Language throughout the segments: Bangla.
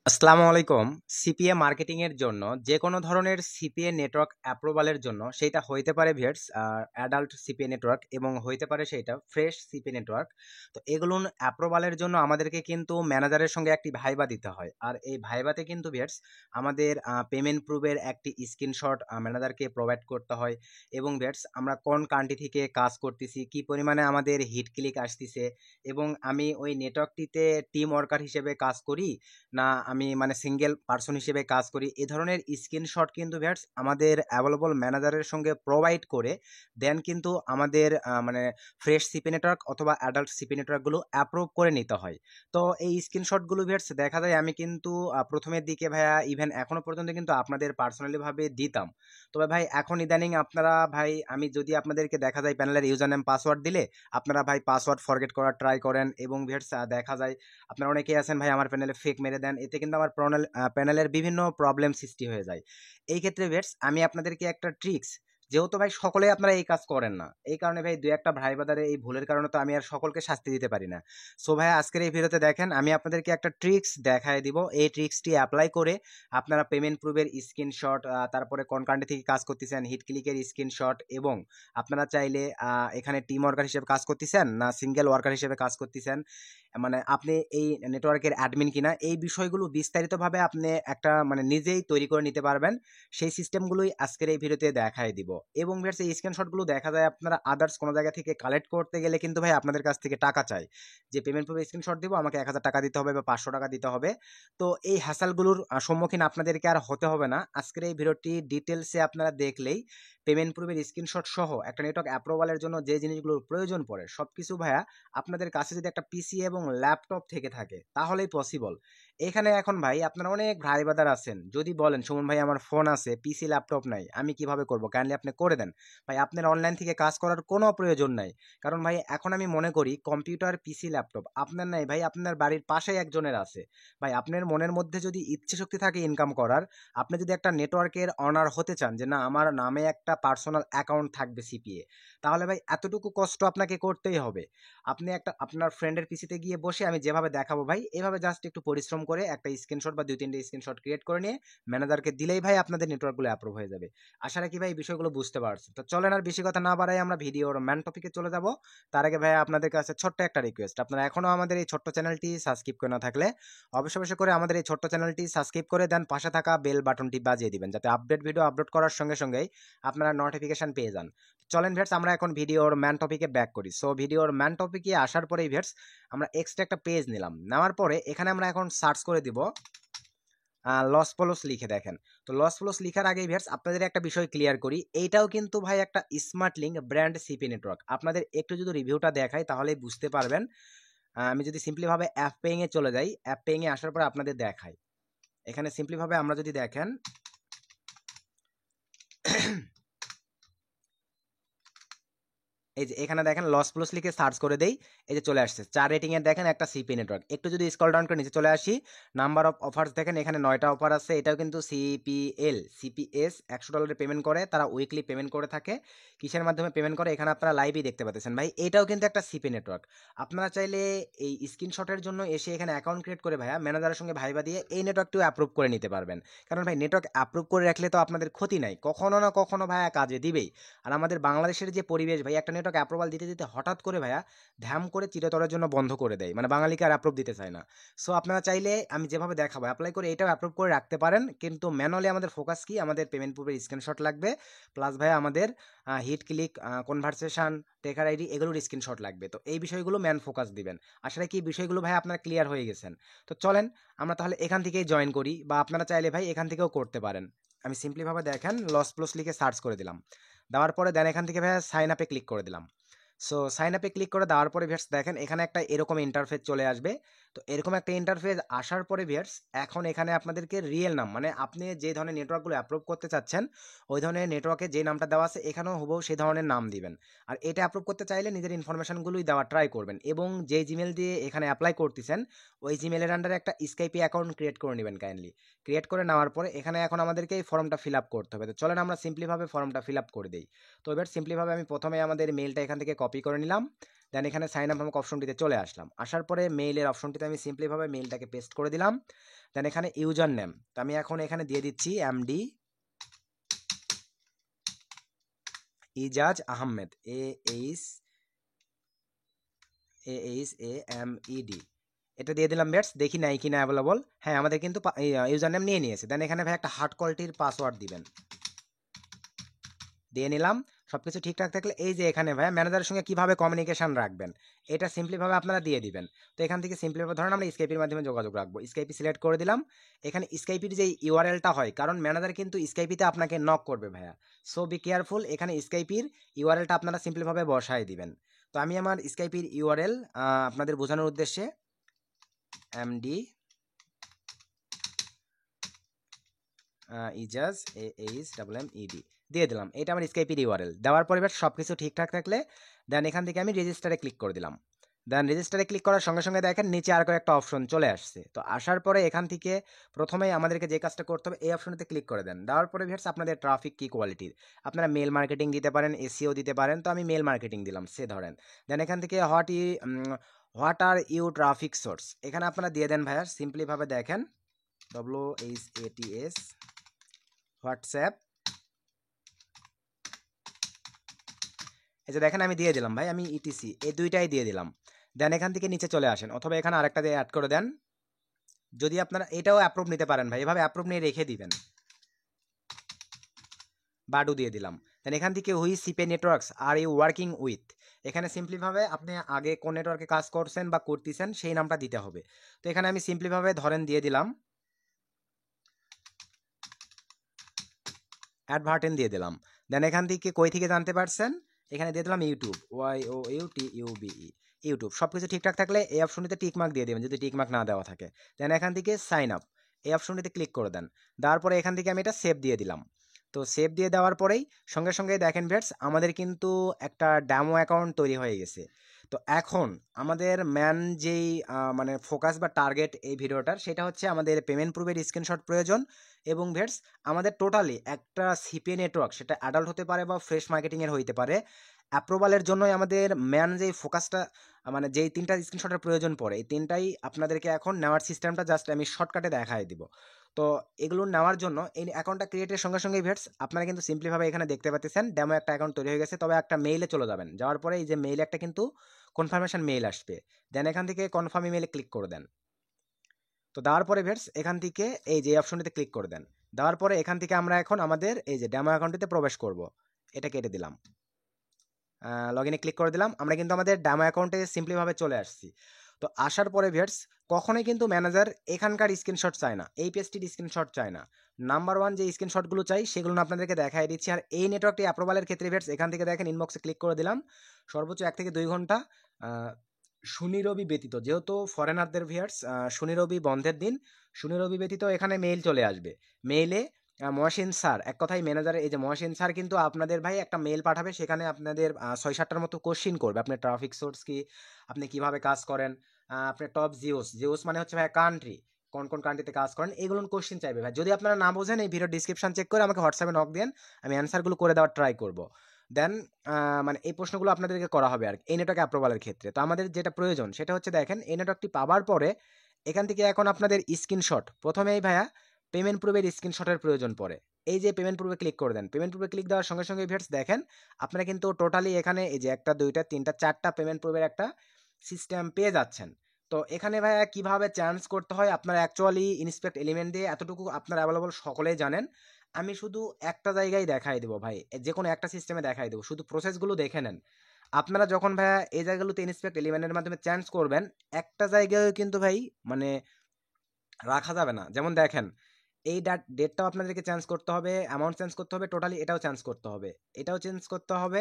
আসসালামু আলাইকুম। সিপিএ মার্কেটিং এর জন্য যে কোনো ধরনের সিপিএ নেটওয়ার্ক অ্যাপ্রুভালের জন্য সেইটা হইতে পারে ভিউয়ার্স অ্যাডাল্ট সিপিএ নেটওয়ার্ক এবং হইতে পারে সেইটা ফ্রেশ সিপিএ নেটওয়ার্ক। তো এগুলো অ্যাপ্রুভালের জন্য আমাদেরকে কিন্তু ম্যানেজারের সঙ্গে একটি ভাইবা দিতে হয়। আর এই ভাইবাতে কিন্তু ভিউয়ার্স আমাদের পেমেন্ট প্রুফের একটি স্ক্রিনশট ম্যানেজারকে প্রোভাইড করতে হয় এবং ভিউয়ার্স আমরা কোন কান্ট্রি থেকে কাজ করতেছি, কি পরিমাণে আমাদের হিট ক্লিক আসতেছে এবং আমি ওই নেটওয়ার্কটিতে টিম ওয়ার্কার হিসেবে কাজ করি না আমি মানে সিঙ্গেল পার্সন হিসেবে কাজ করি, এ ধরনের স্ক্রিনশট কিন্তু ভিউয়ার্স আমাদের অ্যাভেলেবল ম্যানেজারের সঙ্গে প্রোভাইড করে দেন কিন্তু আমাদের মানে ফ্রেশ সিপি নেটওয়ার্ক অথবা অ্যাডাল্ট সিপি নেটওয়ার্কগুলো অ্যাপ্রুভ করে নিতে হয়। তো এই স্ক্রিনশটগুলো ভিউয়ার্স দেখা যায় আমি কিন্তু প্রথমের দিকে ভাইয়া ইভেন এখনো পর্যন্ত কিন্তু আপনাদের পার্সোনালি ভাবে দিতাম। তবে ভাই এখন ইদানিং আপনারা ভাই আমি যদি আপনাদেরকে দেখা যায় প্যানেলের ইউজার নেম পাসওয়ার্ড দিলে আপনারা ভাই পাসওয়ার্ড ফরগেট করার ট্রাই করেন এবং ভিউয়ার্স দেখা যায় আপনারা অনেকেই আছেন ভাই আমার প্যানেলে ফেক মেরে দেন, এতে কিন্তু আমার প্যানেলের বিভিন্ন প্রবলেম সৃষ্টি হয়ে যায়। এই ক্ষেত্রে ভিউয়ার্স আমি আপনাদেরকে একটা ট্রিক্স, যেহেতু ভাই সকলেই আপনারা এই কাজ করেন না, এই কারণে ভাই দুই একটা ভাই বাদারে এই ভুলের কারণে তো আমি আর সকলকে শাস্তি দিতে পারি না। সো ভাই আজকের এই ভিডিওতে দেখেন আমি আপনাদেরকে একটা ট্রিক্স দেখায় দিব, এই ট্রিক্সটি অ্যাপ্লাই করে আপনারা পেমেন্ট প্রুফের স্ক্রিনশট, তারপরে কোন কান্ট্রি থেকে কাজ করতেছেন হিট ক্লিকের স্ক্রিনশট এবং আপনারা চাইলে এখানে টিম ওয়ার্কার হিসেবে কাজ করতেছেন না সিঙ্গেল ওয়ার্কার হিসেবে কাজ করতেছেন, মানে আপনি এই নেটওয়ার্কের অ্যাডমিন কিনা, এই বিষয়গুলো বিস্তারিতভাবে আপনি একটা মানে নিজেই তৈরি করে নিতে পারবেন। সেই সিস্টেমগুলোই আজকের এই ভিডিওতে দেখাই দিব এবং ভিউয়ার্স এই স্ক্রিনশটগুলো দেখা যায় আপনারা আদার্স কোনো জায়গা থেকে কালেক্ট করতে গেলে কিন্তু ভাই আপনাদের কাছ থেকে টাকা চায়, যে পেমেন্ট প্রুফ স্ক্রিনশট দিব আমাকে 1000 টাকা দিতে হবে বা 500 টাকা দিতে হবে। তো এই হ্যাসালগুলোর সম্মুখীন আপনাদেরকে আর হতে হবে না। আজকের এই ভিডিওটি ডিটেলসে আপনারা দেখলেই পেমেন্ট প্রুফের স্ক্রিনশট সহ একটা নেটওয়ার্ক অ্যাপ্রুভালের জন্য যে জিনিসগুলোর প্রয়োজন পড়ে সবকিছু ভাইয়া আপনাদের কাছে যদি একটা পিসি এবং ল্যাপটপ থেকে থাকে তাহলেই পসিবল। এখানে এখন ভাই আপনারা অনেক ভাই বাদার আছেন, যদি বলেন সুমন ভাই আমার ফোন আছে পিসি ল্যাপটপ নাই আমি কিভাবে করব, কাইন্ডলি আপনি করে দেন। ভাই আপনার অনলাইন থেকে কাজ করার কোনো প্রয়োজন নাই, কারণ ভাই এখন আমি মনে করি কম্পিউটার পিসি ল্যাপটপ আপনার নাই ভাই আপনার বাড়ির পাশেই একজনের আছে। ভাই আপনার মনের মধ্যে যদি ইচ্ছে শক্তি থাকে ইনকাম করার, আপনি যদি একটা নেটওয়ার্কের অনার হতে চান যে না আমার নামে একটা পার্সোনাল অ্যাকাউন্ট থাকবে সিপিএ, তাহলে ভাই এতটুকু কষ্ট আপনাকে করতেই হবে। আপনি একটা আপনার ফ্রেন্ডের পিসিতে গিয়ে বসে আমি যেভাবে দেখাবো ভাই এভাবে জাস্ট একটু পরিশ্রম করে একটা স্ক্রিনশট বা 2-3টে স্ক্রিনশট ক্রিয়েট করে নিয়ে ম্যানেজারকে দিলেই ভাই আপনাদের নেটওয়ার্কগুলো অ্যাপ্রুভ হয়ে যাবে। আশা রাখি ভাই এই বিষয়গুলো বুঝতে পারছেন। তো চলেন আর বেশি কথা না বাড়াই আমরা ভিডিওর ম্যান টপিকে চলে যাব। তার আগে ভাই আপনাদের কাছে ছোট্ট একটা রিকোয়েস্ট, আপনারা এখনো আমাদের এই ছোট্ট চ্যানেলটি সাবস্ক্রাইব করে না থাকলে অবশ্যই অবশ্যই করে আমাদের এই ছোট্ট চ্যানেলটি সাবস্ক্রাইব করে দেন, পাশে থাকা বেল বাটনটি বাজিয়ে দিবেন যাতে আপডেট ভিডিও আপলোড করার সঙ্গে সঙ্গেই আপনারা নোটিফিকেশন পেয়ে যান। চলেন ভিউয়ার্স আমরা এখন ভিডিওর ম্যান টপিকে ব্যাক করি। সো ভিডিওর ম্যান টপিকে আসার পরেই ভিউয়ার্স আমরা এক্সট্রা একটা পেজ নিলাম, নেওয়ার পরে এখানে আমরা এখন সার্চ করে দিব লস পলস লিখে দেখেন। তো লস পলস লিখার আগে ভিউয়ার্স আপনাদের একটা বিষয় ক্লিয়ার করি, এইটাও কিন্তু ভাই একটা smart link brand CP network. আপনাদের একটু যদি রিভিউটা দেখাই তাহলেই বুঝতে পারবেন। আমি যদি সিম্পলি ভাবে অ্যাপ পেইং এ চলে যাই, অ্যাপ পেইং এ আসার পরে আপনাদের দেখাই, এখানে সিম্পলি ভাবে আমরা যদি দেখেন এই যে এখানে দেখেন লস প্লস লিখে সার্চ করে দেই, এই যে চলে আসছে 4 রেটিং এর দেখেন একটা সিপি নেটওয়ার্ক। একটু যদি স্ক্রল ডাউন করে নিচে চলে আসি নাম্বার অফ অফার্স দেখেন এখানে 9টা অফার আছে। এটাও কিন্তু সিপিএল সিপিএস $100 পেমেন্ট করে, তারা উইকলি পেমেন্ট করে থাকে। কিসের মাধ্যমে পেমেন্ট করে এখানে আপনারা লাইভই দেখতে পাচ্ছেন ভাই, এটাও কিন্তু একটা সিপি নেটওয়ার্ক। আপনারা চাইলে এই স্ক্রিনশটের জন্য এসে এখানে অ্যাকাউন্ট ক্রিয়েট করে ভাইয়া ম্যানেজারের সঙ্গে ভাইবা দিয়ে এই নেটওয়ার্কটিও অ্যাপ্রুভ করে নিতে পারবেন। কারণ ভাই নেটওয়ার্ক অ্যাপ্রুভ করে রাখলে তো আপনাদের ক্ষতি নাই, কখনো না কখনো ভাইয়া কাজে দিবেই। আর আমাদের বাংলাদেশের যে পরিবেশ ভাই একটা নেটওয়ার্ক অ্যাপ্রুভাল দিতে দিতে হঠাৎ করে ভাইয়া ধ্যাম করে চিরতরের জন্য বন্ধ করে দেয়, মানে বাঙালিকে আর অ্যাপ্রুভ দিতে চায় না। সো আপনারা চাইলে আমি যেভাবে দেখাবো অ্যাপ্লাই করে এটাও অ্যাপ্রুভ করে রাখতে পারেন, কিন্তু ম্যানুয়ালি আমাদের ফোকাস কি আমাদের পেমেন্ট প্রুফের স্ক্রিনশট লাগবে, প্লাস ভাইয়া আমাদের হিট ক্লিক কনভারসেশন টেকার আইডি এগুলোর স্ক্রিনশট লাগবে। তো এই বিষয়গুলো ম্যান ফোকাস দিবেন। আসলে কি বিষয়গুলো ভাই আপনারা ক্লিয়ার হয়ে গেছেন। তো চলেন আমরা তাহলে এখান থেকেই জয়েন করি, বা আপনারা চাইলে ভাই এখান থেকেও করতে পারেন। আমি সিম্পলি ভাবে দেখেন লস প্লস লিখে সার্চ করে দিলাম, দেওয়ার পরে দেন এখান থেকে ভাইয়া সাইন আপে ক্লিক করে দিলাম। সো সাইন আপে ক্লিক করে দেওয়ার পরে ভিউয়ার্স দেখেন এখানে একটা এরকম ইন্টারফেস চলে আসবে। তো এরকম একটা ইন্টারফেস আসার পরে ভিউয়ার্স এখন এখানে আপনাদেরকে রিয়েল নাম, মানে আপনি যে ধরনের নেটওয়ার্কগুলো অ্যাপ্রুভ করতে চাচ্ছেন ওই ধরনের নেটওয়ার্কে যে নামটা দেওয়া আছে এখানেও হুবহু সেই ধরনের নাম দিবেন। আর এটা অ্যাপ্রুভ করতে চাইলে নিজের ইনফরমেশনগুলোই দেওয়া ট্রাই করবেন এবং যে জিমেল দিয়ে এখানে অ্যাপ্লাই করতেছেন ওই জিমেলের আন্ডারে একটা স্কাইপি অ্যাকাউন্ট ক্রিয়েট করে নেবেন কাইন্ডলি। ক্রিয়েট করে নেওয়ার পরে এখানে এখন আমাদেরকে এই ফর্মটা ফিল আপ করতে হবে। তো চলেন আমরা সিম্পলিভাবে ফর্মটা ফিল আপ করে দিই। তো এবার সিম্পলিভাবে আমি প্রথমে আমাদের মেলটা এখান থেকে কপি করে নিলাম, দেন এখানে সাইন আপ নামক অপশনটিতে চলে আসলাম। আসার পরে মেইলের অপশনটিতে আমি সিম্পলিভাবে মেইলটাকে পেস্ট করে দিলাম। দেন এখানে ইউজার নেম, তো আমি এখন এখানে দিয়ে দিচ্ছি এমডি ইজাজ আহমেদ, AHAMED, এটা দিয়ে দিলাম বেটস। দেখি নাই কিনা অ্যাভেলেবল। হ্যাঁ, আমাদের কিন্তু ইউজার নেম নিয়ে নিয়েছে। দেন এখানে ভাই একটা হার্ড কোয়ালিটির পাসওয়ার্ড দিবেন, দিয়ে নিলাম। সব কিছু ঠিকঠাক থাকলে এই যে এখানে ভাই ম্যানেজারের সঙ্গে কীভাবে কমিউনিকেশন রাখবেন এটা সিম্পলিভাবে আপনারা দিয়ে দিবেন। তো এখান থেকে সিম্পলিভাবে ধরেন আমরা স্কাইপির মাধ্যমে যোগাযোগ রাখবো, স্কাইপি সিলেক্ট করে দিলাম। এখানে স্কাইপির যে ইউআরএলটা হয়, কারণ ম্যানেজার কিন্তু স্কাইপিতে আপনাকে নক করবে ভাইয়া, সো বি কেয়ারফুল। এখানে স্কাইপির ইউআরএলটা আপনারা সিম্পলিভাবে বসায় দিবেন। তো আমি আমার স্কাইপির ইউআরএল আপনাদের বোঝানোর উদ্দেশ্যে এমডি ইজাজ AHMMED দিয়ে দিলাম। এটা আমার স্কাইপির ইউআরএল দেওয়ার পরে সব কিছু ঠিকঠাক থাকলে দেন এখান থেকে আমি রেজিস্টারে ক্লিক করে দিলাম। দেন রেজিস্টারে ক্লিক করার সঙ্গে সঙ্গে দেখেন নিচে আর একটা অপশন চলে আসছে। তো আসার পরে এখান থেকে প্রথমেই আমাদেরকে যে কাজটা করতে হবে এই অপশনটিতে ক্লিক করে দেন। দেওয়ার পরে ভিউয়ার্স আপনাদের ট্রাফিক কি কোয়ালিটির, আপনারা মেল মার্কেটিং দিতে পারেন, এসইও দিতে পারেন। তো আমি মেল মার্কেটিং দিলাম সে ধরেন। দেন এখান থেকে what are you traffic source, এখানে আপনারা দিয়ে দেন ভাইয়া। সিম্পলিভাবে দেখেন WHATS হোয়াটসঅ্যাপ, এই যে দেখেন আমি দিয়ে দিলাম ভাই, আমি ইটিসি এই দুইটাই দিয়ে দিলাম। দেন এখান থেকে নিচে চলে আসেন, অথবা এখানে আরেকটা দিয়ে অ্যাড করে দেন। যদি আপনারা এটাও অ্যাপ্রুভ নিতে পারেন ভাই, এভাবে অ্যাপ্রুভ নিয়ে রেখে দিবেন। বাডু দিয়ে দিলাম। দেন এখান থেকে হুই সিপে networks are you working with, এখানে সিম্পলিভাবে আপনি আগে কোন নেটওয়ার্কে কাজ করছেন বা করতেছেন সেই নামটা দিতে হবে। তো এখানে আমি সিম্পলিভাবে ধরেন দিয়ে দিলাম অ্যাডভার্টেন দিয়ে দিলাম। দেন এখান থেকে কই থেকে জানতে পারছেন, এখানে দিয়ে দিলাম ইউটিউব, YOUTUBE, ইউটিউব। সব কিছু ঠিকঠাক থাকলে এই অপশনটিতে টিকমার্ক দিয়ে দেবেন যদি টিকমার্ক না দেওয়া থাকে। দেন এখান থেকে সাইন আপ এই অপশনটিতে ক্লিক করে দেন। দেওয়ার পরে এখান থেকে আমি এটা সেভ দিয়ে দিলাম। তো সেভ দিয়ে দেওয়ার পরেই সঙ্গে সঙ্গে দেখেন ভিউয়ার্স আমাদের কিন্তু একটা ডেমো অ্যাকাউন্ট তৈরি হয়ে গেছে। তো এখন আমাদের ম্যান যেই মানে ফোকাস বা টার্গেট এই ভিডিওটার, সেটা হচ্ছে আমাদের পেমেন্ট প্রুফের স্ক্রিনশট প্রয়োজন। এবং ভিউয়ার্স আমাদের টোটালি একটা সিপিএ নেটওয়ার্ক, সেটা অ্যাডাল্ট হতে পারে বা ফ্রেশ মার্কেটিংয়ের হইতে পারে, অ্যাপ্রুভালের জন্যই আমাদের ম্যান যেই ফোকাসটা মানে যেই তিনটা স্ক্রিনশটের প্রয়োজন পড়ে, এই তিনটাই আপনাদেরকে এখন নেওয়ার সিস্টেমটা জাস্ট আমি শর্টকাটে দেখাই দিব। তো এগুলো নেওয়ার জন্য এই অ্যাকাউন্টটা ক্রিয়েটের সঙ্গে সঙ্গে ভিউয়ার্স আপনারা কিন্তু সিম্পলিভাবে এখানে দেখতে পাচ্ছেন ডেমো একটা অ্যাকাউন্ট তৈরি হয়ে গেছে। তবে একটা মেইলে চলে যাবেন, যাওয়ার পরে এই যে মেইলে একটা কিন্তু কনফার্মেশন মেইল আসবে। দেন এখান থেকে কনফার্ম ইমেইলে ক্লিক করে দেন। তো দেওয়ার পরে ভিউয়ার্স এখান থেকে এই যে অপশনটিতে ক্লিক করে দেন। দেওয়ার পরে এখান থেকে আমরা এখন আমাদের এই যে ডেমো অ্যাকাউন্টটিতে প্রবেশ করব, এটা কেটে দিলাম। লগ ইনে ক্লিক করে দিলাম। আমরা কিন্তু আমাদের ডেমো অ্যাকাউন্টে সিম্পলিভাবে চলে আসছি। তো আসার পরে ভিউয়ার্স কখনোই কিন্তু ম্যানেজার এখানকার স্ক্রিনশট চায় না, এই পেজটির স্ক্রিনশট চায় না। নাম্বার ওয়ান যে স্ক্রিনশটগুলো চাই সেগুলো আপনাদেরকে দেখাই দিচ্ছি। আর এই নেটওয়ার্কটি অ্যাপ্রুভালের ক্ষেত্রে ভিউয়ার্স এখান থেকে দেখেন ইনবক্সে ক্লিক করে দিলাম, সর্বোচ্চ 1 থেকে 2 ঘন্টা শনি রবি ব্যতীত, যেহেতু ফরেনারদের ভিউয়ার্স শনি রবি বন্ধের দিন, শনি রবি ব্যতীত এখানে মেইল চলে আসবে। মেইলে মহসিন স্যার, এক কথায় ম্যানেজারের এই যে মহসিন স্যার কিন্তু আপনাদের ভাই একটা মেইল পাঠাবে, সেখানে আপনাদের 6-7টার মতো কোশ্চিন করবে। আপনার ট্রাফিক সোর্স কি, আপনি কিভাবে কাজ করেন, আপনার টপ জিওস মানে হচ্ছে ভাই কান্ট্রি, কোন কোন কান্ট্রিতে কাজ করেন, এগুলো কোশ্চিন চাইবে ভাই। যদি আপনারা না বোঝেন এই ভিডিও ডিসক্রিপশন চেক করে আমাকে হোয়াটসঅ্যাপে নক দেন, আমি অ্যান্সারগুলো করে দেওয়ার ট্রাই করব। দেন মানে এই প্রশ্নগুলো আপনাদেরকে করা হবে আর এই নেটওয়ার্ক অ্যাপ্রুভালের ক্ষেত্রে। তো আমাদের যেটা প্রয়োজন সেটা হচ্ছে দেখেন এই নেটওয়ার্কটি পাওয়ার পরে এখান থেকে এখন আপনাদের স্ক্রিনশট, প্রথমেই ভাইয়া পেমেন্ট প্রুফের স্ক্রিনশটের প্রয়োজন পড়ে। এই যে পেমেন্ট প্রুফে ক্লিক করে দেন, পেমেন্ট প্রুফে ক্লিক দেওয়ার সঙ্গে সঙ্গে ভিউয়ার্স দেখেন আপনারা কিন্তু টোটালি এখানে এই যে 1টা 2টা 3টা 4টা পেমেন্ট প্রুফের একটা সিস্টেম পেয়ে যাচ্ছেন। তো এখানে ভাইয়া কিভাবে চেঞ্জ করতে হয় আপনারা অ্যাকচুয়ালি ইনস্পেক্ট এলিমেন্ট দিয়ে এতটুকু আপনারা অ্যাভেলেবল সকলেই জানেন। আমি শুধু একটা জায়গায় দেখাই দেবো ভাই, যে কোনো একটা সিস্টেমে দেখাই দেবো, শুধু প্রসেসগুলো দেখে নেন। আপনারা যখন ভাইয়া এই জায়গাগুলোতে ইনস্পেক্ট এলিমেন্টের মাধ্যমে চেঞ্জ করবেন, একটা জায়গায় কিন্তু ভাই মানে রাখা যাবে না। যেমন দেখেন এই ডেটটাও আপনাদেরকে চেঞ্জ করতে হবে, অ্যামাউন্ট চেঞ্জ করতে হবে, টোটালি এটাও চেঞ্জ করতে হবে, এটাও চেঞ্জ করতে হবে,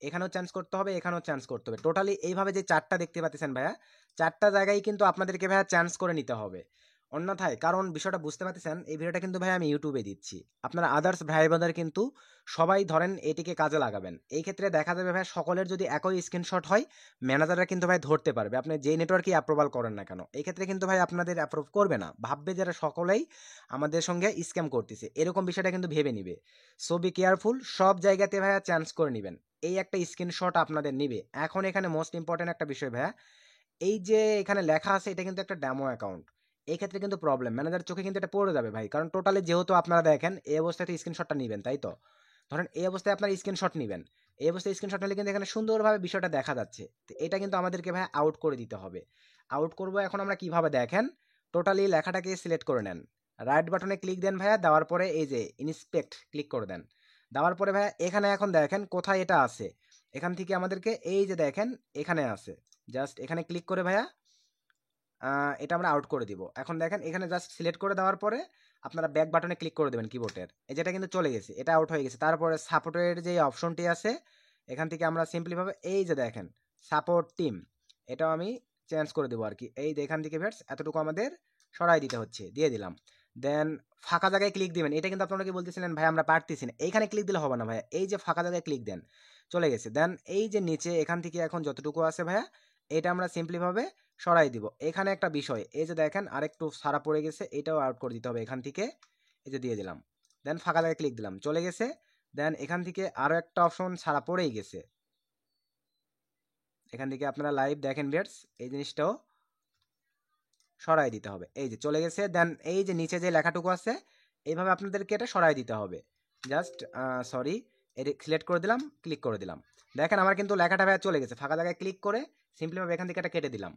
এখানেও চেঞ্জ করতে হবে, এখানেও চেঞ্জ করতে হবে। টোটালি এইভাবে যে 4টা দেখতে পাচ্ছেন ভাইয়া, 4টা জায়গায় কিন্তু আপনাদেরকে ভাইয়া চেঞ্জ করে নিতে হবে। অন্যথায় কারণ বিষয়টা বুঝতে পারতেছেন, এই ভিডিওটা কিন্তু ভাই আমি ইউটিউবে দিচ্ছি, আপনারা আদার্স ভাই বোনদের কিন্তু সবাই ধরেন এটিকে কাজে লাগাবেন। এই ক্ষেত্রে দেখা যাবে ভাই সকলের যদি একই স্ক্রিনশট হয়, ম্যানেজাররা কিন্তু ভাই ধরতে পারবে আপনি যেই নেটওয়ার্কই অ্যাপ্রুভাল করেন না কেন। এই ক্ষেত্রে কিন্তু ভাই আপনাদের অ্যাপ্রুভ করবে না, ভাববে যারা সকলেই আমাদের সঙ্গে স্ক্যাম করতেছে, এরকম বিষয়টা কিন্তু ভেবে নিবে। সো বি কেয়ারফুল, সব জায়গাতে ভাইয়া চান্স করে নেবেন। এই একটা স্ক্রিনশট আপনাদের নিবে। এখন এখানে মোস্ট ইম্পর্টেন্ট একটা বিষয় ভাইয়া, এই যে এখানে লেখা আছে এটা কিন্তু একটা ডেমো অ্যাকাউন্ট। এই ক্ষেত্রে কিন্তু প্রবলেম, ম্যানেজার চোখে কিন্তু এটা পড়ে যাবে ভাই, কারণ টোটালি যেহেতু আপনারা দেখেন এই অবস্থায় স্ক্রিনশটটা নেবেন, তাই তো? ধরেন এই অবস্থায় আপনার স্ক্রিনশট নেবেন, এই অবস্থায় স্ক্রিনশট নিলে কিন্তু এখানে সুন্দরভাবে বিষয়টা দেখা যাচ্ছে। তো এটা কিন্তু আমাদেরকে ভাই আউট করে দিতে হবে। আউট করব এখন আমরা কিভাবে দেখেন, টোটালি লেখাটাকে সিলেক্ট করে নেন, রাইট বাটনে ক্লিক দেন ভাইয়া, দেওয়ার পরে এই যে ইন্সপেক্ট ক্লিক করে দেন। দেওয়ার পরে ভাইয়া এখানে এখন দেখেন কোথায় এটা আছে, এখান থেকে আমাদেরকে এই যে দেখেন এখানে আছে, জাস্ট এখানে ক্লিক করে ভাইয়া এটা আমরা আউট করে দিব। এখন দেখেন এখানে জাস্ট সিলেক্ট করে দেওয়ার পরে আপনারা ব্যাক বাটনে ক্লিক করে দেবেন কিবোর্ডের, এই যেটা কিন্তু চলে গেছে, এটা আউট হয়ে গেছে। তারপরে সাপোর্টের যে অপশনটি আছে, এখান থেকে আমরা সিম্পলিভাবে এই যে দেখেন সাপোর্ট টিম, এটাও আমি চেঞ্জ করে দেবো আর কি। এই যে এখান থেকে ভেটস এতটুকু আমাদের সরাই দিতে হচ্ছে, দিয়ে দিলাম। দেন ফাঁকা জায়গায় ক্লিক দিবেন, এটা কিন্তু আপনারা কি বলতেছিলেন ভাই আমরা পারতেছি না, এইখানে ক্লিক দিলে হবে না ভাইয়া, এই যে ফাঁকা জায়গায় ক্লিক দেন, চলে গেছে। দেন এই যে নিচে এখান থেকে এখন যতটুকু আছে ভাইয়া, এটা আমরা সিম্পলিভাবে সরাই দিব। এখানে একটা বিষয়, এই যে দেখেন আরেকটু সারা পড়ে গেছে, এটাও আউট করে দিতে হবে এখান থেকে, এই যে দিয়ে দিলাম। দেন ফাঁকা জায়গায় ক্লিক দিলাম, চলে গেছে। দেন এখান থেকে আরো একটা অপশন সারা পড়েই গেছে, এখান থেকে আপনারা লাইভ দেখেন ভিউয়ার্স, এই জিনিসটাও সরাই দিতে হবে, এই যে চলে গেছে। দেন এই যে নিচে যে লেখাটুকু আছে, এইভাবে আপনাদেরকে এটা সরাই দিতে হবে। জাস্ট সরি, এটা সিলেক্ট করে দিলাম, ক্লিক করে দিলাম। দেখেন আমার কিন্তু লেখাটা ভাইয়া চলে গেছে, ফাঁকা জায়গায় ক্লিক করে সিম্পলিভাবে এখান থেকে এটা কেটে দিলাম।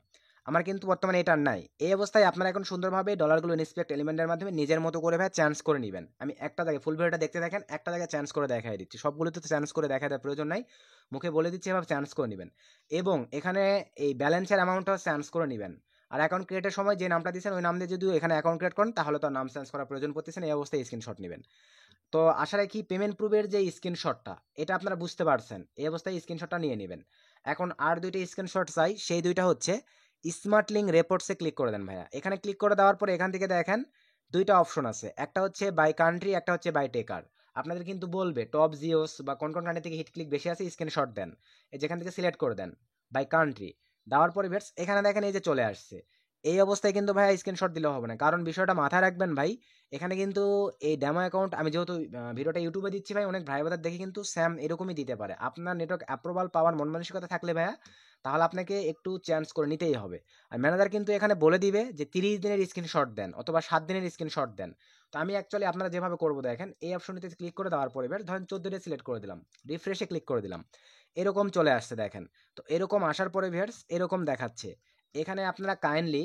আমার কিন্তু বর্তমানে এটা আর নাই। এই অবস্থায় আপনারা এখন সুন্দরভাবে ডলারগুলো ইন্সপেক্ট এলিমেন্টের মাধ্যমে নিজের মতো করে ভাই চান্স করে নেবেন। আমি একটা জায়গায় ফুল ভিডিওটা দেখতে দেখেন, একটা জায়গায় চান্স করে দেখাই দিচ্ছি, সবগুলোতে তো চান্স করে দেখা দেওয়ার প্রয়োজন নাই, মুখে বলে দিচ্ছি এভাবে চান্স করে নেবেন। এবং এখানে এই ব্যালেন্সের অ্যামাউন্টটাও চান্স করে নেবেন। আর অ্যাকাউন্ট ক্রিয়েটের সময় যে নামটা দিয়েছেন ওই নাম দিয়ে যদি এখানে অ্যাকাউন্ট ক্রিয়েট করেন, তাহলে তো নাম চেঞ্জ করার প্রয়োজন পড়তেছে না, এই অবস্থায় স্ক্রিনশট নেবেন। তো আশা রাখি পেমেন্ট প্রুফের যে স্ক্রিনশটটা, এটা আপনারা বুঝতে পারছেন, এই অবস্থায় স্ক্রিনশটটা নিয়ে নেবেন। এখন আর দুইটা স্ক্রিনশট চাই, সেই দুইটা হচ্ছে স্মার্ট লিঙ্ক রেপোর্টসে ক্লিক করে দেন ভাইয়া। এখানে ক্লিক করে দেওয়ার পরে এখান থেকে দেখেন দুইটা অপশন আছে, একটা হচ্ছে বাই কান্ট্রি, একটা হচ্ছে বাই টেকার। আপনাদের কিন্তু বলবে টপ জিওস বা কোন কোন কান্ট্রি থেকে হিট ক্লিক বেশি আছে স্ক্রিনশট দেন, এই যেখান থেকে সিলেক্ট করে দেন বাই কান্ট্রি। দেওয়ার পরে ভেটস এখানে দেখেন এই যে চলে আসছে। এই অবস্থায় কিন্তু ভাই স্ক্রিনশট দিলেও হবে না, কারণ বিষয়টা মাথায় রাখবেন ভাই, এখানে কিন্তু এই ডেমো অ্যাকাউন্ট আমি যেহেতু ভিডিওটা ইউটিউবে দিচ্ছি ভাই, অনেক ভাই বোনদের দেখে কিন্তু স্যাম এরকমই দিতে পারে। আপনার নেটওয়ার্ক অ্যাপ্রুভাল পাওয়ার মন মানসিকতা থাকলে ভাইয়া, তাহলে আপনাকে একটু চান্স করে নিতেই হবে। আর ম্যানেজার কিন্তু এখানে বলে দিবে যে 30 দিনের স্ক্রিনশট দেন অথবা 7 দিনের স্ক্রিনশট দেন। তো আমি অ্যাকচুয়ালি আপনারা যেভাবে করবো দেখেন, এই অপশনটিতে ক্লিক করে দেওয়ার পরে ধরেন 14 ডে সিলেক্ট করে দিলাম, রিফ্রেশে ক্লিক করে দিলাম, এরকম চলে আসছে দেখেন। তো এরকম আসার পরে ভিউয়ার্স এরকম দেখাচ্ছে। এখানে আপনারা কাইন্ডলি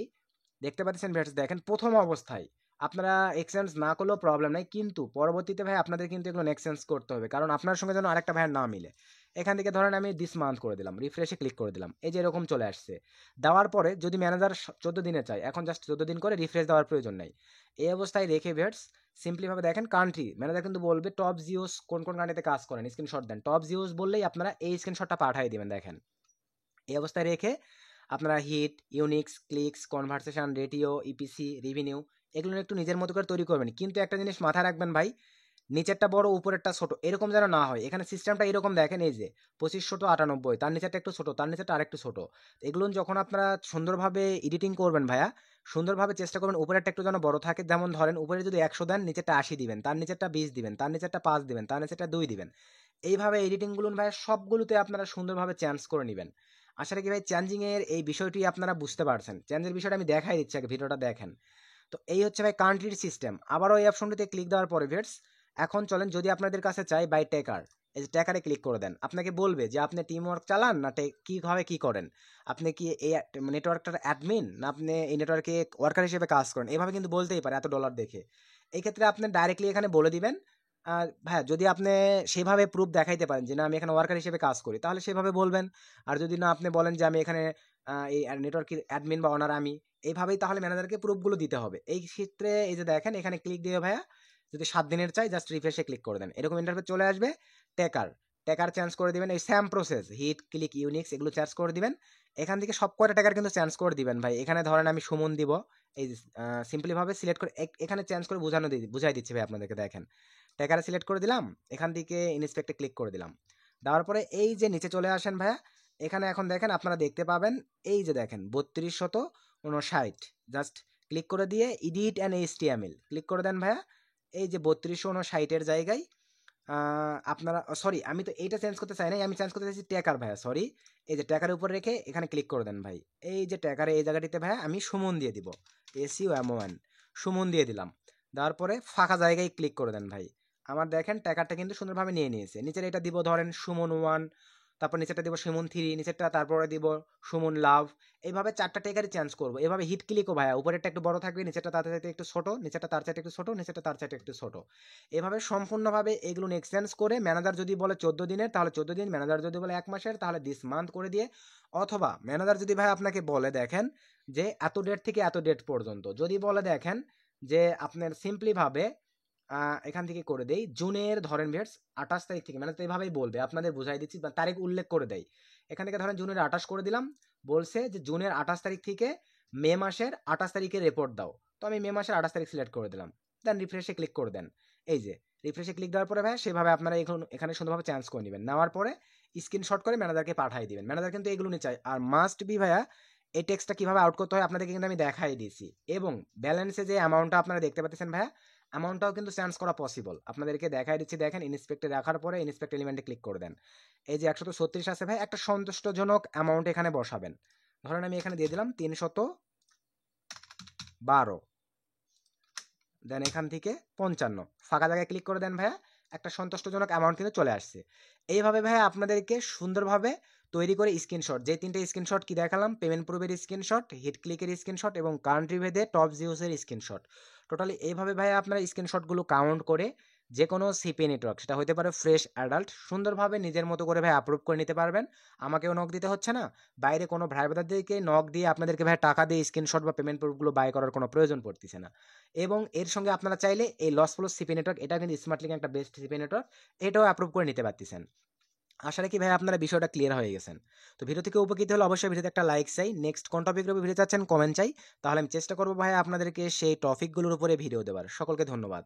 দেখতে পাচ্ছেন ভিউয়ার্স, দেখেন প্রথম অবস্থায় আপনারা এক্সচেঞ্জ না করলেও প্রবলেম নাই, কিন্তু পরবর্তীতে ভাই আপনাদের কিন্তু এগুলো এক্সচেঞ্জ করতে হবে, কারণ আপনার সঙ্গে যেন আরেকটা ভাইয়ের না মিলে। এখান থেকে ধরেন আমি দিস মান্থ করে দিলাম, রিফ্রেশে ক্লিক করে দিলাম, এই যে এরকম চলে আসছে। দেওয়ার পরে যদি ম্যানেজার 14 দিনে চাই, এখন জাস্ট 14 দিন করে রিফ্রেশ দেওয়ার প্রয়োজন নাই। এই অবস্থায় রেখে ভিউয়ার্স সিম্পলিভাবে দেখেন কান্ট্রি, ম্যানেজার কিন্তু বলবে টপ জিওস কোন কোন কান্ট্রিতে কাজ করেন স্ক্রিনশট দেন, টপ জিওস বললেই আপনারা এই স্ক্রিনশটটা পাঠিয়ে দিবেন। দেখেন এই অবস্থায় রেখে আপনারা hit, uniques, clicks, conversation, ratio, EPC, revenue এগুলো একটু নিজের মতো করে তৈরি করবেন। কিন্তু একটা জিনিস মাথায় রাখবেন ভাই, নিচেরটা বড় উপরেরটা ছোট এরকম যেন না হয়। এখানে সিস্টেমটা এরকম দেখেন, এই যে 2598, তার নিচেরটা একটু ছোট, তার নিচেরটা আরেকটু ছোট। এগুলো যখন আপনারা সুন্দরভাবে এডিটিং করবেন ভাইয়া, সুন্দরভাবে চেষ্টা করবেন উপরেরটা একটু যেন বড় থাকে। যেমন ধরেন উপরে যদি 100 দেন, নিচেরটা 80 দিবেন, তার নিচেরটা 20 দিবেন, তার নিচেরটা 5 দিবেন, তার নিচেরটা 2 দিবেন। এইভাবে এডিটিংগুলো ভাইয়া সবগুলোতে আপনারা সুন্দরভাবে চেঞ্জ করে নেবেন। আশা রাখি ভাই চেঞ্জিং এর এই বিষয়টি আপনারা বুঝতে পারছেন। চেঞ্জের বিষয়টা আমি দেখাই দিচ্ছি, আগে ভিডিওটা দেখেন। তো এই হচ্ছে ভাই কান্ট্রির সিস্টেম। আবারও এই অপশনটিতে ক্লিক দেওয়ার পরে ভিউয়ার্স এখন চলেন যদি আপনাদের কাছে চাই বাই টেকার, এই যে টেকারে ক্লিক করে দেন। আপনাকে বলবে যে আপনি টিম ওয়ার্ক চালান না কিভাবে কি করেন, আপনি কি এই নেটওয়ার্কটার অ্যাডমিন না আপনি এই নেটওয়ার্কে ওয়ার্কার হিসেবে কাজ করেন, এভাবে কিন্তু বলতেই পারে এত ডলার দেখে। এই ক্ষেত্রে আপনি ডাইরেক্টলি এখানে বলে দিবেন ভাইয়া, যদি আপনি সেভাবে প্রুফ দেখাইতে পারেন যে না আমি এখানে ওয়ার্কার হিসেবে কাজ করি, তাহলে সেভাবে বলবেন। আর যদি না আপনি বলেন যে আমি এখানে এই নেটওয়ার্কের অ্যাডমিন বা ওনার আমি, এইভাবেই তাহলে ম্যানেজারকে প্রুফগুলো দিতে হবে। এই ক্ষেত্রে এই যে দেখেন এখানে ক্লিক দিয়ে ভাইয়া যদি 7 দিনের চাই জাস্ট রিফ্রেশে ক্লিক করে দেন, এরকম ইন্টারফেস চলে আসবে। টেকার টেকার চেঞ্জ করে দিবেন, এই same process, hit, click, uniques এগুলো চেঞ্জ করে দিবেন। এখান থেকে সব কয়টা টেকার কিন্তু চেঞ্জ করে দিবেন ভাই। এখানে ধরেন আমি সুমন দিব, এই সিম্পলিভাবে সিলেক্ট করে এখানে চেঞ্জ করে বুঝাই দিচ্ছি ভাই আপনাদেরকে। দেখেন ট্যাগারে সিলেক্ট করে দিলাম, এখান থেকে ইন্সপেক্টে ক্লিক করে দিলাম, দেওয়ার পরে এই যে নিচে চলে আসেন ভাইয়া, এখানে এখন দেখেন আপনারা দেখতে পাবেন এই যে দেখেন 3259, জাস্ট ক্লিক করে দিয়ে এডিট অ্যান্ড এইচটিএমএল ক্লিক করে দেন ভাইয়া। এই যে 3259-এর জায়গায় আপনারা সরি আমি তো এইটা চেঞ্জ করতে চাই নাই, আমি চেঞ্জ করতে চাইছি ট্যাকার ভাইয়া, সরি। এই যে ট্যাকারের উপর রেখে এখানে ক্লিক করে দেন ভাই। এই যে ট্যাকারে এই জায়গাটিতে ভাইয়া আমি সুমন দিয়ে দিব, SUMON সুমন দিয়ে দিলাম। দেওয়ার পরে ফাঁকা জায়গায় ক্লিক করে দেন ভাই। আমার দেখেন ট্যাকারটা কিন্তু সুন্দরভাবে নিয়ে নিয়েছে। নিচের এটা দিব ধরেন সুমন 1, তারপর নিচেরটা দিব সুমন 3, নিচেরটা তারপরে দিব সুমন লাভ। এইভাবে 4টা ট্যাগারই চেঞ্জ করবো। এভাবে হিট ক্লিকও ভাইয়া, উপরেরটা একটু বড় থাকবে, নিচেরটা তার চাইতে একটু ছোট, নিচেরটা তার চাইতে একটু ছোট, নিচেরটা তার চাইতে একটু ছোট। এভাবে সম্পূর্ণভাবে এগুলো এক্সচেঞ্জ করে ম্যানেজার যদি বলে 14 দিনের তাহলে 14 দিন, ম্যানেজার যদি বলে 1 মাসের তাহলে দিস মান্থ করে দিয়ে, অথবা ম্যানেজার যদি ভাই আপনাকে বলে দেখেন যে এত ডেট থেকে এত ডেট পর্যন্ত, যদি বলে দেখেন যে আপনার সিম্পলিভাবে এখান থেকে করে দেই জুনের ধরেন ভিউয়ার্স 28 তারিখ থেকে, মানে তো এইভাবেই বলবে, আপনাদের বুঝাই দিচ্ছি, তারিখ উল্লেখ করে দেয়। এখান থেকে ধরেন জুনের 28 করে দিলাম, বলছে যে জুনের 28 তারিখ থেকে মে মাসের 28 তারিখের রিপোর্ট দাও, তো আমি মে মাসের 28 তারিখ সিলেক্ট করে দিলাম, দেন রিফ্রেশে ক্লিক করে দেন। এই যে রিফ্রেশে ক্লিক দেওয়ার পরে ভাই সেভাবে আপনারা এখানে সুন্দরভাবে চেঞ্জ করে নেবেন, নেওয়ার পরে স্ক্রিনশট করে ম্যানেজারকে পাঠিয়ে দিবেন। ম্যানেজার কিন্তু এগুলো নিয়ে চাই। আর মাস্ট বি ভাইয়া এই টেক্সটটা কিভাবে আউট করতে হয় আপনাদেরকে কিন্তু আমি দেখাই দিয়েছি, এবং ব্যালেন্সে যে অ্যামাউন্টটা আপনারা দেখতে পাচ্ছেন ভাইয়া, অ্যামাউন্টটাও কিন্তু চেঞ্জ করা পসিবল, আপনাদেরকে দেখাই দিচ্ছি। দেখেন ইন্সপেক্টে রাখার পরে ইন্সপেক্ট এলিমেন্টে ক্লিক করে দেন। এই যে 136 আছে ভাই, একটা সন্তুষ্টজনক অ্যামাউন্ট এখানে বসাবেন। ধরেন আমি এখানে দিয়ে দিলাম 312, দেন এখান থেকে 55, ফাঁকা জায়গায় ক্লিক করে দেন ভাইয়া, একটা সন্তুষ্টজনক অ্যামাউন্ট কিন্তু চলে আসছে। এইভাবে ভাইয়া আপনাদেরকে সুন্দরভাবে তৈরি করে স্ক্রিনশট, যে 3টে স্ক্রিনশট কি দেখালাম, পেমেন্ট প্রুফের স্ক্রিনশট, হিট ক্লিকের স্ক্রিনশট এবং কান্ট্রি ভেদে টপ জিওসের স্ক্রিনশট, টোটালি এইভাবে ভাইয়া আপনারা স্ক্রিনশটগুলো কাউন্ট করে যে কোনো সিপি নেটওয়ার্ক, সেটা হতে পারে ফ্রেশ অ্যাডাল্ট, সুন্দরভাবে নিজের মতো করে ভাই অ্যাপ্রুভ করে নিতে পারবেন। আমাকেও নক দিতে হচ্ছে না, বাইরে কোনো ভাই ব্রাদারদেরকে নক দিয়ে আপনাদেরকে ভাই টাকা দিয়ে স্ক্রিনশট বা পেমেন্ট প্রুফগুলো বাই করার কোনো প্রয়োজন পড়তেছে না। এবং এর সঙ্গে আপনারা চাইলে এই লসপ্লস সিপি নেটওয়ার্ক, এটা কিন্তু স্মার্টলিংক একটা বেস্ট সিপি নেটওয়ার্ক, এটাও অ্যাপ্রুভ করে নিতে পারতেছেন। আশা রাখি ভাই আপনারা বিষয়টা ক্লিয়ার হয়ে গেছেন। তো ভিডিও থেকে উপকৃত হলে অবশ্যই ভিডিওতে একটা লাইক চাই। নেক্সট কোন টপিকের উপর ভিডিও চাচ্ছেন কমেন্ট চাই, তাহলে আমি চেষ্টা করবো ভাই আপনাদেরকে সেই টপিকগুলোর উপরে ভিডিও দেওয়ার। সকলকে ধন্যবাদ।